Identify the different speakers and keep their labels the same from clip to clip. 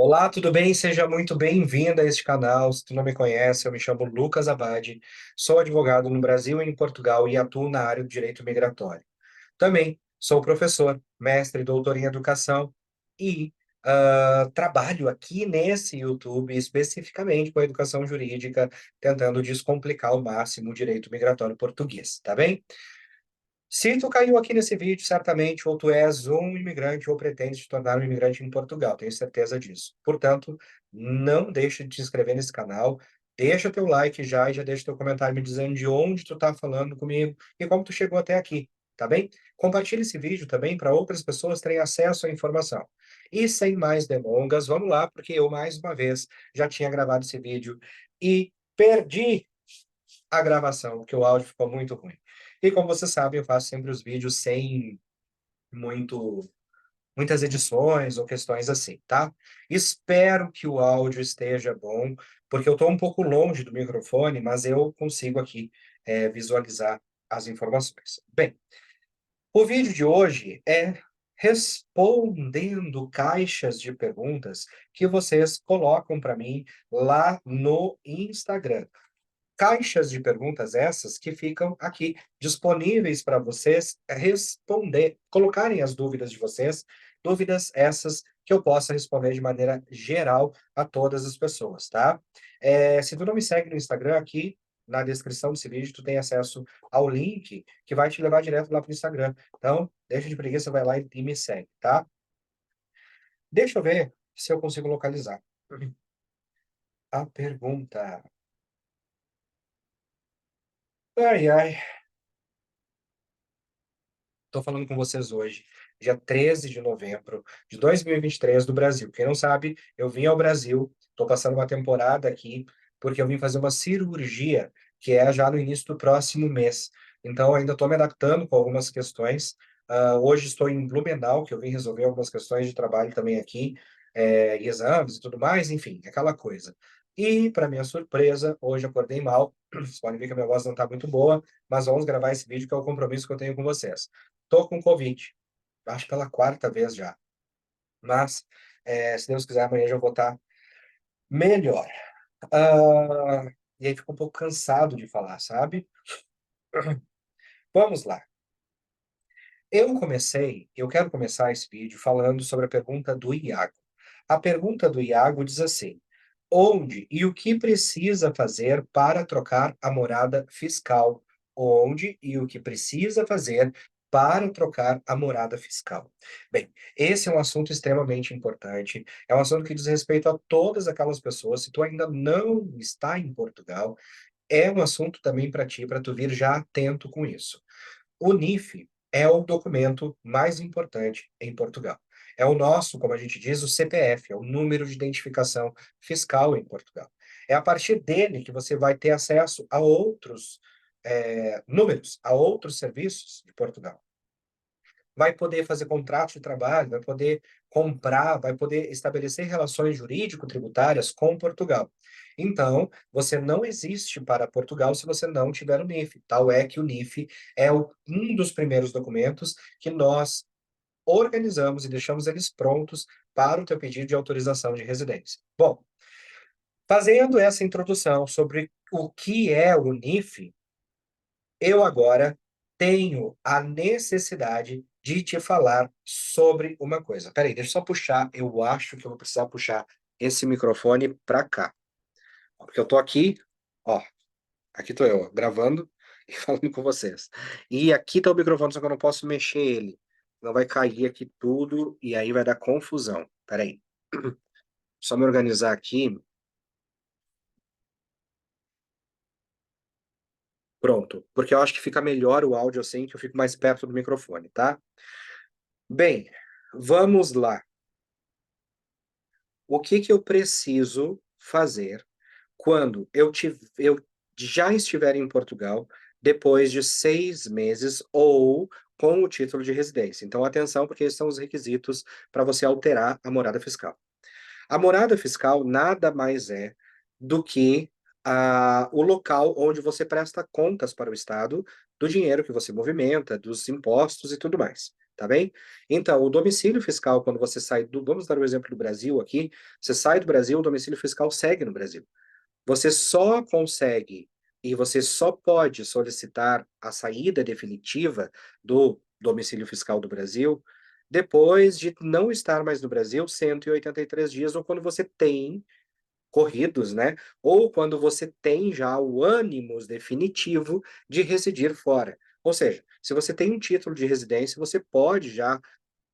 Speaker 1: Olá, tudo bem? Seja muito bem-vindo a este canal. Se tu não me conhece, eu me chamo Lucas Abad, sou advogado no Brasil e em Portugal e atuo na área do direito migratório. Também sou professor, mestre e doutor em educação e trabalho aqui nesse YouTube especificamente com a educação jurídica, tentando descomplicar ao máximo o direito migratório português, tá bem? Se tu caiu aqui nesse vídeo, certamente ou tu és um imigrante ou pretende te tornar um imigrante em Portugal, tenho certeza disso. Portanto, não deixe de te inscrever nesse canal, deixa teu like já e já deixa teu comentário me dizendo de onde tu tá falando comigo e como tu chegou até aqui, tá bem? Compartilhe esse vídeo também para outras pessoas terem acesso à informação. E sem mais delongas, vamos lá, porque eu mais uma vez já tinha gravado esse vídeo e perdi a gravação, porque o áudio ficou muito ruim. E como você sabe, eu faço sempre os vídeos sem muito, muitas edições ou questões assim, tá? Espero que o áudio esteja bom, porque eu estou um pouco longe do microfone, mas eu consigo aqui visualizar as informações. Bem, o vídeo de hoje é respondendo caixas de perguntas que vocês colocam para mim lá no Instagram. Caixas de perguntas essas que ficam aqui disponíveis para vocês responder, colocarem as dúvidas de vocês, dúvidas essas que eu possa responder de maneira geral a todas as pessoas, tá? Se tu não me segue no Instagram, aqui na descrição desse vídeo tu tem acesso ao link que vai te levar direto lá para o Instagram. Então, deixa de preguiça, vai lá e me segue, tá? Deixa eu ver se eu consigo localizar a pergunta. Ai, ai. Estou falando com vocês hoje, dia 13 de novembro de 2023, do Brasil. Quem não sabe, eu vim ao Brasil, estou passando uma temporada aqui, porque eu vim fazer uma cirurgia, que é já no início do próximo mês. Então, ainda estou me adaptando com algumas questões. Hoje estou em Blumenau, que eu vim resolver algumas questões de trabalho também aqui, exames e tudo mais, enfim, aquela coisa. E, para minha surpresa, hoje acordei mal. Vocês podem ver que a minha voz não está muito boa, mas vamos gravar esse vídeo, que é o compromisso que eu tenho com vocês. Tô com Covid, acho que pela quarta vez já. Mas, se Deus quiser, amanhã já vou estar melhor. E aí fico um pouco cansado de falar, sabe? Vamos lá. Eu quero começar esse vídeo falando sobre a pergunta do Iago. A pergunta do Iago diz assim: onde e o que precisa fazer para trocar a morada fiscal? Onde e o que precisa fazer para trocar a morada fiscal? Bem, esse é um assunto extremamente importante, é um assunto que diz respeito a todas aquelas pessoas. Se tu ainda não está em Portugal, é um assunto também para ti, para tu vir já atento com isso. O NIF é o documento mais importante em Portugal. É o nosso, como a gente diz, o CPF, é o número de identificação fiscal em Portugal. É a partir dele que você vai ter acesso a outros números, a outros serviços de Portugal. Vai poder fazer contrato de trabalho, vai poder comprar, vai poder estabelecer relações jurídico-tributárias com Portugal. Então, você não existe para Portugal se você não tiver o NIF. Tal é que o NIF é um dos primeiros documentos que nós organizamos e deixamos eles prontos para o teu pedido de autorização de residência. Bom, fazendo essa introdução sobre o que é o NIF, eu agora tenho a necessidade de te falar sobre uma coisa. Peraí, deixa eu só puxar. Eu acho que eu vou precisar puxar esse microfone para cá. Porque eu tô aqui, ó, aqui tô eu, ó, gravando e falando com vocês. E aqui tá o microfone, só que eu não posso mexer ele. Não vai cair aqui tudo e aí vai dar confusão. Peraí. Só me organizar aqui. Pronto. Porque eu acho que fica melhor o áudio assim, que eu fico mais perto do microfone, tá? Bem, vamos lá. O que que eu preciso fazer quando eu já estiver em Portugal depois de 6 meses ou com o título de residência? Então, atenção, porque esses são os requisitos para você alterar a morada fiscal. A morada fiscal nada mais é do que o local onde você presta contas para o Estado do dinheiro que você movimenta, dos impostos e tudo mais. tá bem? Então, o domicílio fiscal, quando você sai do, vamos dar o exemplo do Brasil aqui, você sai do Brasil, o domicílio fiscal segue no Brasil. Você só consegue e você só pode solicitar a saída definitiva do domicílio fiscal do Brasil depois de não estar mais no Brasil 183 dias, ou quando você tem corridos, né? Ou quando você tem já o ânimos definitivo de residir fora. Ou seja, se você tem um título de residência, você pode já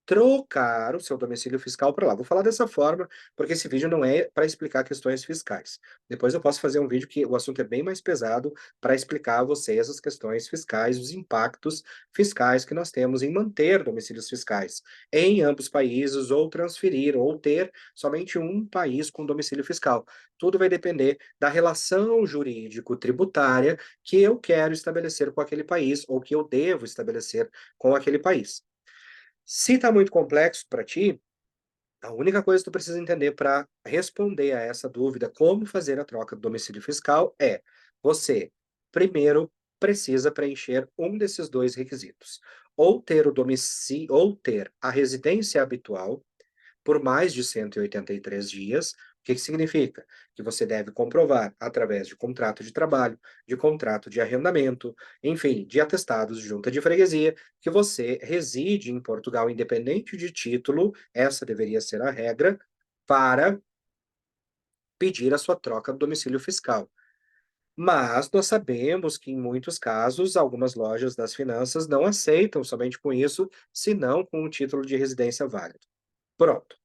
Speaker 1: trocar o seu domicílio fiscal para lá. Vou falar dessa forma, porque esse vídeo não é para explicar questões fiscais. Depois eu posso fazer um vídeo que o assunto é bem mais pesado para explicar a vocês as questões fiscais, os impactos fiscais que nós temos em manter domicílios fiscais em ambos países, ou transferir, ou ter somente um país com domicílio fiscal. Tudo vai depender da relação jurídico-tributária que eu quero estabelecer com aquele país, ou que eu devo estabelecer com aquele país. Se está muito complexo para ti, a única coisa que tu precisa entender para responder a essa dúvida, como fazer a troca do domicílio fiscal, é você, primeiro, precisa preencher um desses dois requisitos. Ou ter o domicílio, ou ter a residência habitual por mais de 183 dias. O que que significa? Que você deve comprovar, através de contrato de trabalho, de contrato de arrendamento, enfim, de atestados de junta de freguesia, que você reside em Portugal, independente de título, essa deveria ser a regra, para pedir a sua troca do domicílio fiscal. Mas nós sabemos que, em muitos casos, algumas lojas das finanças não aceitam somente com isso, senão com um título de residência válido. Pronto.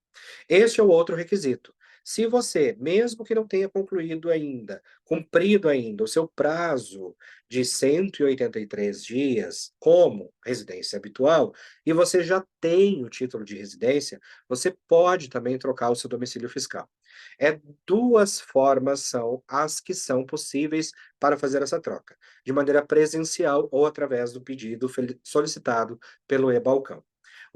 Speaker 1: Este é o outro requisito. Se você, mesmo que não tenha concluído ainda, cumprido ainda o seu prazo de 183 dias como residência habitual, e você já tem o título de residência, você pode também trocar o seu domicílio fiscal. É duas formas são as que são possíveis para fazer essa troca, de maneira presencial ou através do pedido solicitado pelo e-balcão.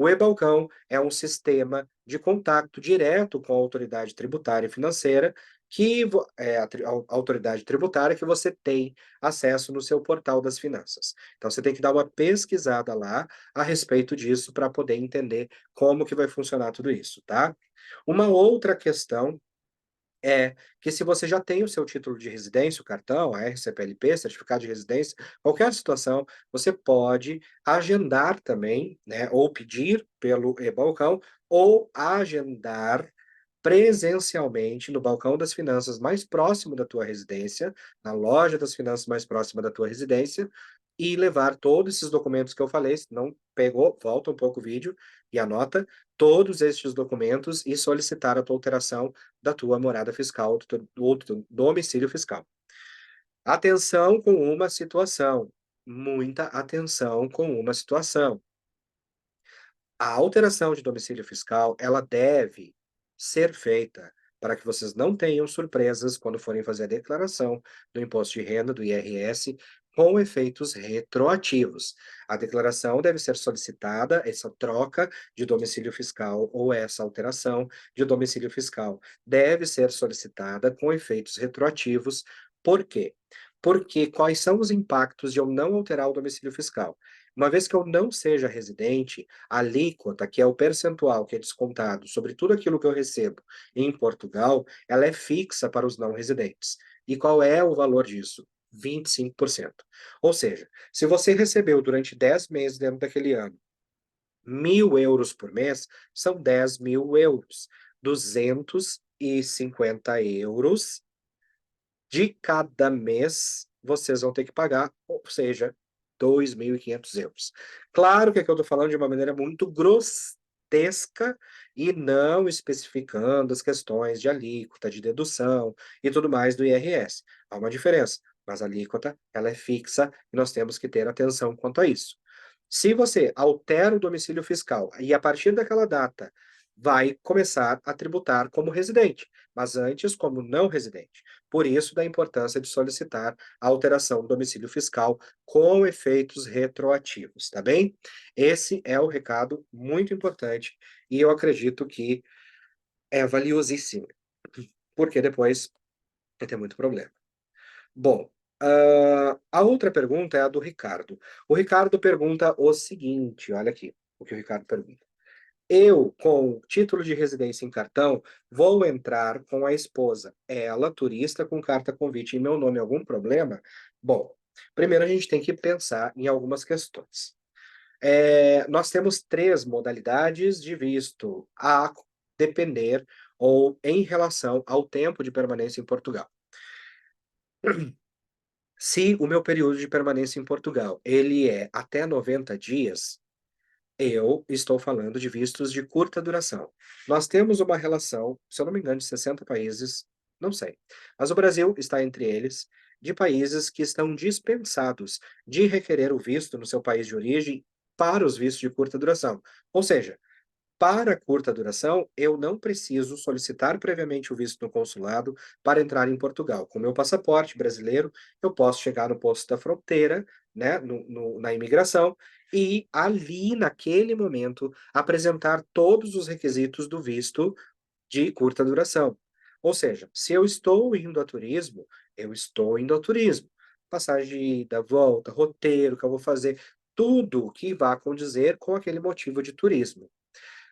Speaker 1: O e-balcão é um sistema de contato direto com a autoridade tributária e financeira, que é a autoridade tributária que você tem acesso no seu portal das finanças. Então você tem que dar uma pesquisada lá a respeito disso para poder entender como que vai funcionar tudo isso, tá? Uma outra questão é que, se você já tem o seu título de residência, o cartão, a RCPLP, certificado de residência, qualquer situação, você pode agendar também, né, ou pedir pelo e-balcão, ou agendar presencialmente no balcão das finanças mais próximo da tua residência, na loja das finanças mais próxima da tua residência, e levar todos esses documentos que eu falei. Se não pegou, volta um pouco o vídeo e anota todos estes documentos e solicitar a tua alteração da tua morada fiscal, do domicílio fiscal. Atenção com uma situação, muita atenção com uma situação. A alteração de domicílio fiscal, ela deve ser feita para que vocês não tenham surpresas quando forem fazer a declaração do imposto de renda, do IRS, com efeitos retroativos. A declaração deve ser solicitada, essa troca de domicílio fiscal ou essa alteração de domicílio fiscal deve ser solicitada com efeitos retroativos. Por quê? Porque quais são os impactos de eu não alterar o domicílio fiscal? Uma vez que eu não seja residente, a alíquota, que é o percentual que é descontado sobre tudo aquilo que eu recebo em Portugal, ela é fixa para os não residentes. E qual é o valor disso? 25%. Ou seja, se você recebeu durante 10 meses dentro daquele ano 1.000 euros por mês, são 10.000 euros. 250 euros de cada mês vocês vão ter que pagar, ou seja, 2.500 euros. Claro que aqui eu estou falando de uma maneira muito grotesca e não especificando as questões de alíquota, de dedução e tudo mais do IRS. Há uma diferença, mas a alíquota, ela é fixa e nós temos que ter atenção quanto a isso. Se você altera o domicílio fiscal e, a partir daquela data, vai começar a tributar como residente, mas antes como não residente. Por isso, da importância de solicitar a alteração do domicílio fiscal com efeitos retroativos, tá bem? Esse é o recado muito importante e eu acredito que é valiosíssimo, porque depois vai ter muito problema. Bom, a outra pergunta é a do Ricardo. O Ricardo pergunta o seguinte, olha aqui. o que o Ricardo pergunta. Eu, com título de residência em cartão, vou entrar com a esposa. Ela, turista, com carta convite em meu nome, algum problema? Bom, primeiro a gente tem que pensar em algumas questões. Nós temos três modalidades de visto, a depender ou em relação ao tempo de permanência em Portugal. Se o meu período de permanência em Portugal, ele é até 90 dias, eu estou falando de vistos de curta duração. Nós temos uma relação, se eu não me engano, de 60 países, não sei, mas o Brasil está entre eles, de países que estão dispensados de requerer o visto no seu país de origem para os vistos de curta duração. Ou seja, para curta duração, eu não preciso solicitar previamente o visto no consulado para entrar em Portugal. Com meu passaporte brasileiro, eu posso chegar no posto da fronteira, né, na imigração, e ali, naquele momento, apresentar todos os requisitos do visto de curta duração. Ou seja, se eu estou indo a turismo, eu estou indo a turismo. Passagem de ida, volta, roteiro que eu vou fazer, tudo que vá condizer com aquele motivo de turismo.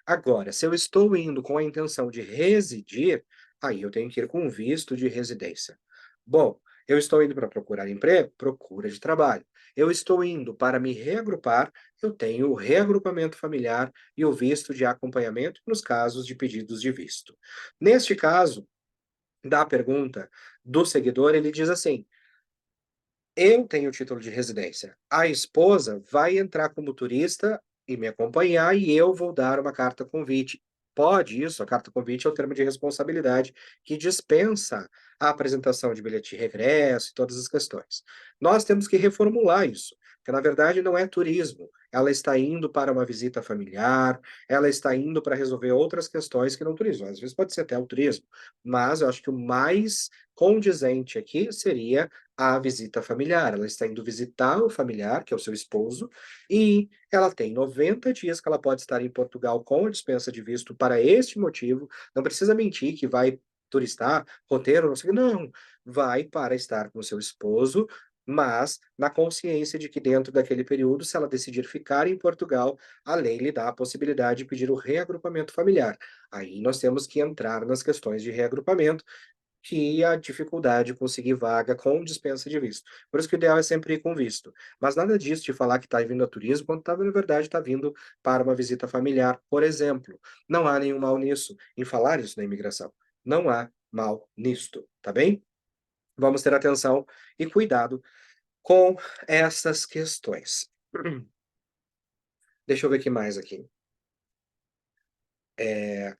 Speaker 1: Agora, se eu estou indo com a intenção de residir, aí eu tenho que ir com visto de residência. Bom, eu estou indo para procurar emprego? Procura de trabalho. Eu estou indo para me reagrupar, eu tenho o reagrupamento familiar e o visto de acompanhamento nos casos de pedidos de visto. Neste caso, da pergunta do seguidor, ele diz assim: eu tenho título de residência. A esposa vai entrar como turista e me acompanhar e eu vou dar uma carta convite. Pode isso, a carta convite é o termo de responsabilidade que dispensa a apresentação de bilhete de regresso e todas as questões. Nós temos que reformular isso, porque na verdade não é turismo. Ela está indo para uma visita familiar, ela está indo para resolver outras questões que não turismo. Às vezes pode ser até o turismo, mas eu acho que o mais condizente aqui seria a visita familiar. Ela está indo visitar o familiar, que é o seu esposo, e ela tem 90 dias que ela pode estar em Portugal com a dispensa de visto para este motivo. Não precisa mentir que vai turistar, roteiro, não sei o que. Não, vai para estar com o seu esposo, mas na consciência de que dentro daquele período, se ela decidir ficar em Portugal, a lei lhe dá a possibilidade de pedir o reagrupamento familiar. Aí nós temos que entrar nas questões de reagrupamento, que a dificuldade de conseguir vaga com dispensa de visto. Por isso que o ideal é sempre ir com visto. Mas nada disso de falar que está vindo a turismo, quando tá, na verdade está vindo para uma visita familiar, por exemplo. Não há nenhum mal nisso, em falar isso na imigração. Não há mal nisto, tá bem? Vamos ter atenção e cuidado com essas questões. Deixa eu ver o que mais aqui. É...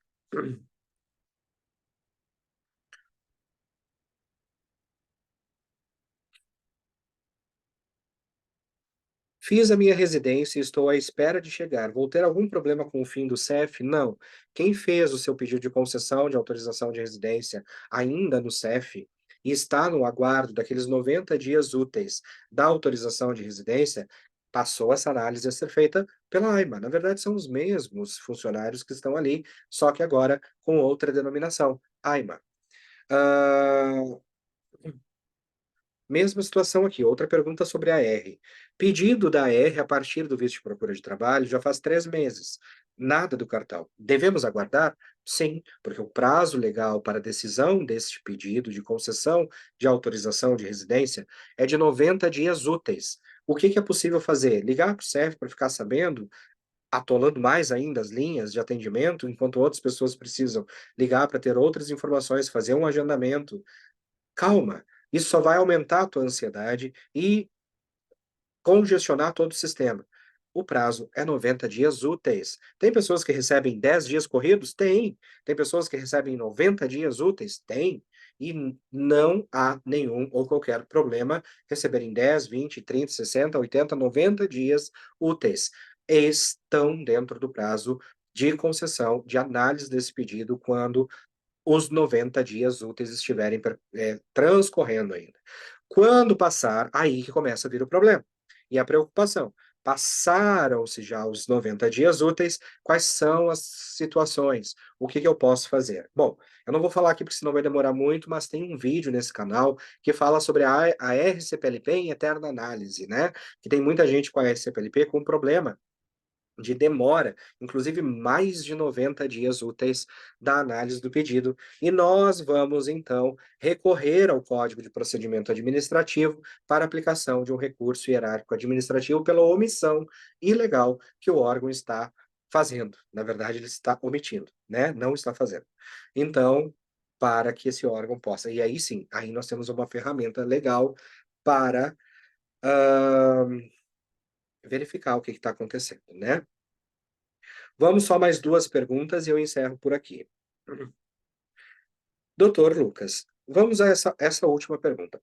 Speaker 1: Fiz a minha residência e estou à espera de chegar. Vou ter algum problema com o fim do CEF? Não. Quem fez o seu pedido de concessão de autorização de residência ainda no CEF e está no aguardo daqueles 90 dias úteis da autorização de residência, passou essa análise a ser feita pela AIMA. Na verdade, são os mesmos funcionários que estão ali, só que agora com outra denominação, AIMA. Ah, Mesma situação aqui, outra pergunta sobre a R. Pedido da R a partir do visto de procura de trabalho já faz 3 meses. Nada do cartão. Devemos aguardar? Sim, porque o prazo legal para decisão deste pedido de concessão de autorização de residência é de 90 dias úteis. O que que é possível fazer? Ligar para o CEF para ficar sabendo, atolando mais ainda as linhas de atendimento, enquanto outras pessoas precisam ligar para ter outras informações, fazer um agendamento. Calma, isso só vai aumentar a tua ansiedade e congestionar todo o sistema. O prazo é 90 dias úteis. Tem pessoas que recebem 10 dias corridos? Tem. Tem pessoas que recebem 90 dias úteis? Tem. E não há nenhum ou qualquer problema receberem 10, 20, 30, 60, 80, 90 dias úteis. Estão dentro do prazo de concessão, de análise desse pedido, quando os 90 dias úteis estiverem transcorrendo ainda. Quando passar, aí que começa a vir o problema. E a preocupação. Passaram-se já os 90 dias úteis, quais são as situações? O que que eu posso fazer? Bom, eu não vou falar aqui porque senão vai demorar muito, mas tem um vídeo nesse canal que fala sobre a RCPLP em eterna análise, né? Que tem muita gente com a RCPLP com problema de demora, inclusive mais de 90 dias úteis da análise do pedido, e nós vamos então recorrer ao Código de Procedimento Administrativo para aplicação de um recurso hierárquico administrativo pela omissão ilegal que o órgão está fazendo. Na verdade, ele está omitindo, né? Não está fazendo. Então, para que esse órgão possa. E aí sim, aí nós temos uma ferramenta legal para verificar o que está acontecendo, né? Vamos só mais duas perguntas e eu encerro por aqui. Doutor Lucas, vamos a essa última pergunta.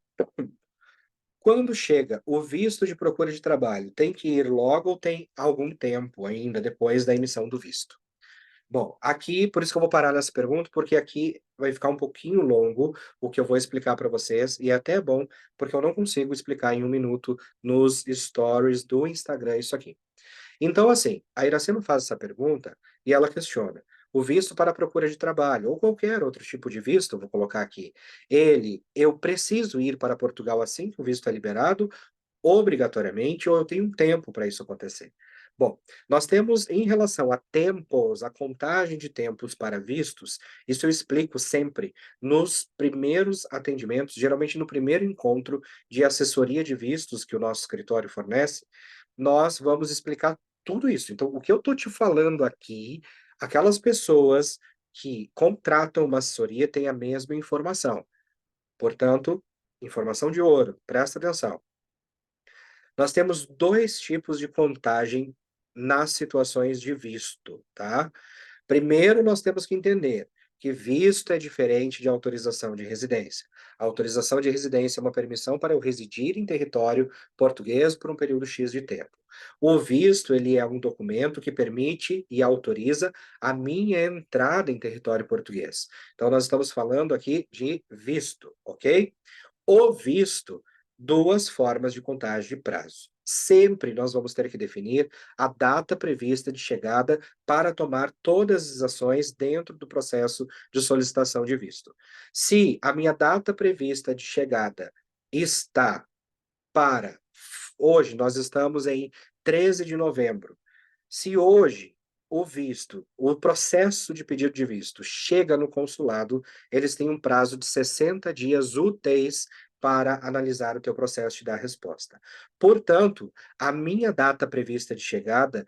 Speaker 1: Quando chega o visto de procura de trabalho, tem que ir logo ou tem algum tempo ainda depois da emissão do visto? Bom, aqui, por isso que eu vou parar nessa pergunta, porque aqui vai ficar um pouquinho longo o que eu vou explicar para vocês, e é até bom, porque eu não consigo explicar em 1 minuto nos stories do Instagram isso aqui. Então, assim, a Iracema faz essa pergunta e ela questiona: o visto para a procura de trabalho, ou qualquer outro tipo de visto, vou colocar aqui, eu preciso ir para Portugal assim que o visto é liberado, obrigatoriamente, ou eu tenho um tempo para isso acontecer? Bom, nós temos, em relação a tempos, a contagem de tempos para vistos, isso eu explico sempre nos primeiros atendimentos, geralmente no primeiro encontro de assessoria de vistos que o nosso escritório fornece, nós vamos explicar tudo isso. Então, o que eu estou te falando aqui, aquelas pessoas que contratam uma assessoria têm a mesma informação. Portanto, informação de ouro, presta atenção. Nós temos 2 tipos de contagem nas situações de visto, tá? Primeiro, nós temos que entender que visto é diferente de autorização de residência. A autorização de residência é uma permissão para eu residir em território português por um período X de tempo. O visto, ele é um documento que permite e autoriza a minha entrada em território português. Então, nós estamos falando aqui de visto, ok? O visto, 2 formas de contagem de prazo. Sempre nós vamos ter que definir a data prevista de chegada para tomar todas as ações dentro do processo de solicitação de visto. Se a minha data prevista de chegada está para hoje, nós estamos em 13 de novembro. Se hoje o processo de pedido de visto chega no consulado, eles têm um prazo de 60 dias úteis para analisar o teu processo e te dar a resposta. Portanto, a minha data prevista de chegada,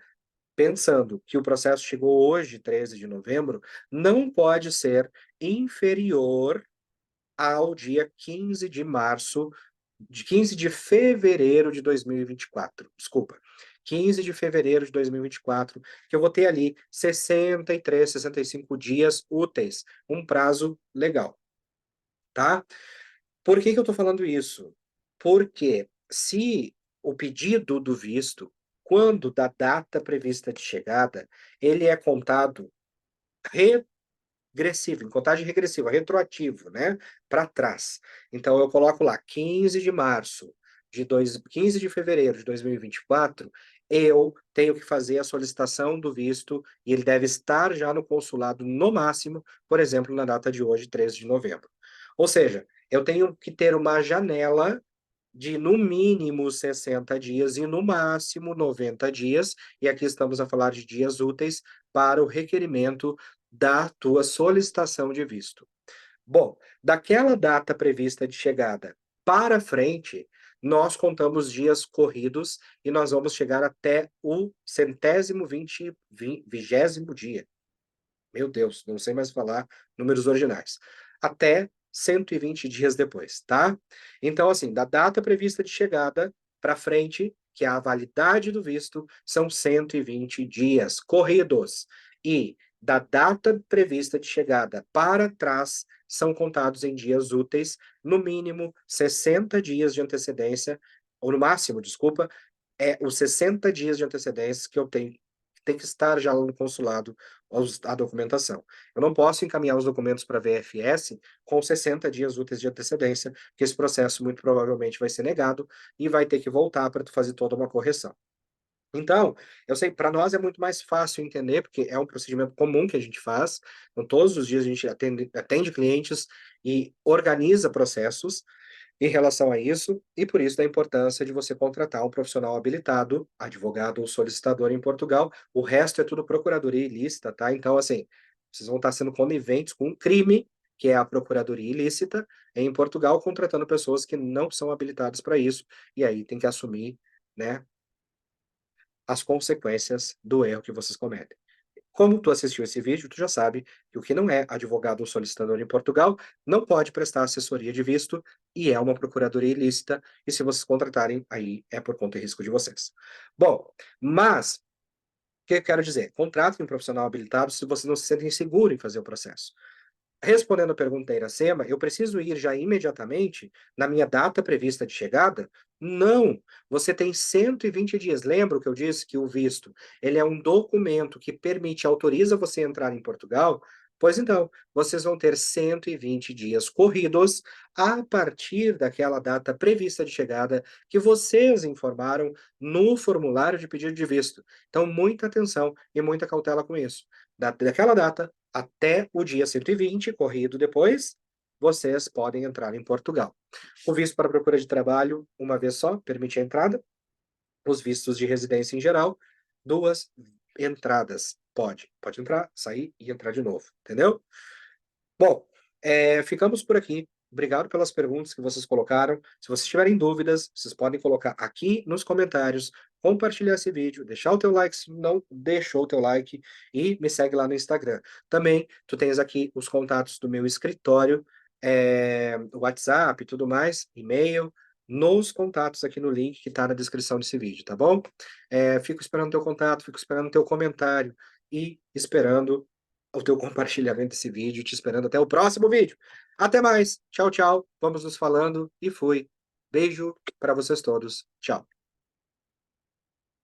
Speaker 1: pensando que o processo chegou hoje, 13 de novembro, não pode ser inferior ao dia 15 de março, de 15 de fevereiro de 2024. Desculpa. 15 de fevereiro de 2024, que eu vou ter ali 63, 65 dias úteis, um prazo legal, tá? Por que que eu tô falando isso? Porque se o pedido do visto, quando da data prevista de chegada, ele é contado regressivo, em contagem regressiva, retroativo, né, para trás. Então eu coloco lá 15 de março 15 de fevereiro de 2024, eu tenho que fazer a solicitação do visto e ele deve estar já no consulado no máximo, por exemplo, na data de hoje, 13 de novembro. Ou seja, eu tenho que ter uma janela de no mínimo 60 dias e no máximo 90 dias, e aqui estamos a falar de dias úteis para o requerimento da tua solicitação de visto. Bom, daquela data prevista de chegada para frente, nós contamos dias corridos e nós vamos chegar até o vigésimo dia. Meu Deus, não sei mais falar números originais. Até 120 dias depois, tá? Então, assim, da data prevista de chegada para frente, que é a validade do visto, são 120 dias corridos. E da data prevista de chegada para trás, são contados em dias úteis, no mínimo 60 dias de antecedência, ou no máximo, desculpa, é os 60 dias de antecedência que eu tenho tem que estar já no consulado a documentação. Eu não posso encaminhar os documentos para a VFS com 60 dias úteis de antecedência, porque esse processo muito provavelmente vai ser negado e vai ter que voltar para tu fazer toda uma correção. Então, eu sei, para nós é muito mais fácil entender, porque é um procedimento comum que a gente faz. Então, todos os dias a gente atende clientes e organiza processos. em relação a isso, e por isso da importância de você contratar um profissional habilitado, advogado ou solicitador em Portugal. O resto é tudo procuradoria ilícita, tá? Então, assim, vocês vão estar sendo coniventes com um crime, que é a procuradoria ilícita, em Portugal, contratando pessoas que não são habilitadas para isso, e aí tem que assumir, né, as consequências do erro que vocês cometem. Como tu assistiu esse vídeo, tu já sabe que o que não é advogado ou solicitador em Portugal não pode prestar assessoria de visto e é uma procuradoria ilícita, e se vocês contratarem, aí é por conta e risco de vocês. Bom, mas o que eu quero dizer? Contratem um profissional habilitado se vocês não se sentem seguros em fazer o processo. Respondendo a pergunta da Iracema, eu preciso ir já imediatamente na minha data prevista de chegada? Não, você tem 120 dias. Lembra que eu disse que o visto, ele é um documento que permite, autoriza você entrar em Portugal? Pois então, vocês vão ter 120 dias corridos a partir daquela data prevista de chegada que vocês informaram no formulário de pedido de visto. Então, muita atenção e muita cautela com isso. Daquela data até o dia 120, corrido depois, vocês podem entrar em Portugal. O visto para procura de trabalho, uma vez só, permite a entrada. Os vistos de residência em geral, duas entradas. Pode entrar, sair e entrar de novo, entendeu? Bom, ficamos por aqui. Obrigado pelas perguntas que vocês colocaram. Se vocês tiverem dúvidas, vocês podem colocar aqui nos comentários, compartilhar esse vídeo, deixar o teu like se não deixou o teu like e me segue lá no Instagram. Também, tu tens aqui os contatos do meu escritório, WhatsApp e tudo mais, e-mail, nos contatos aqui no link que está na descrição desse vídeo, tá bom? Fico esperando o teu contato, fico esperando o teu comentário e esperando o teu compartilhamento desse vídeo, te esperando até o próximo vídeo. Até mais. Tchau, tchau. Vamos nos falando e fui. Beijo para vocês todos. Tchau.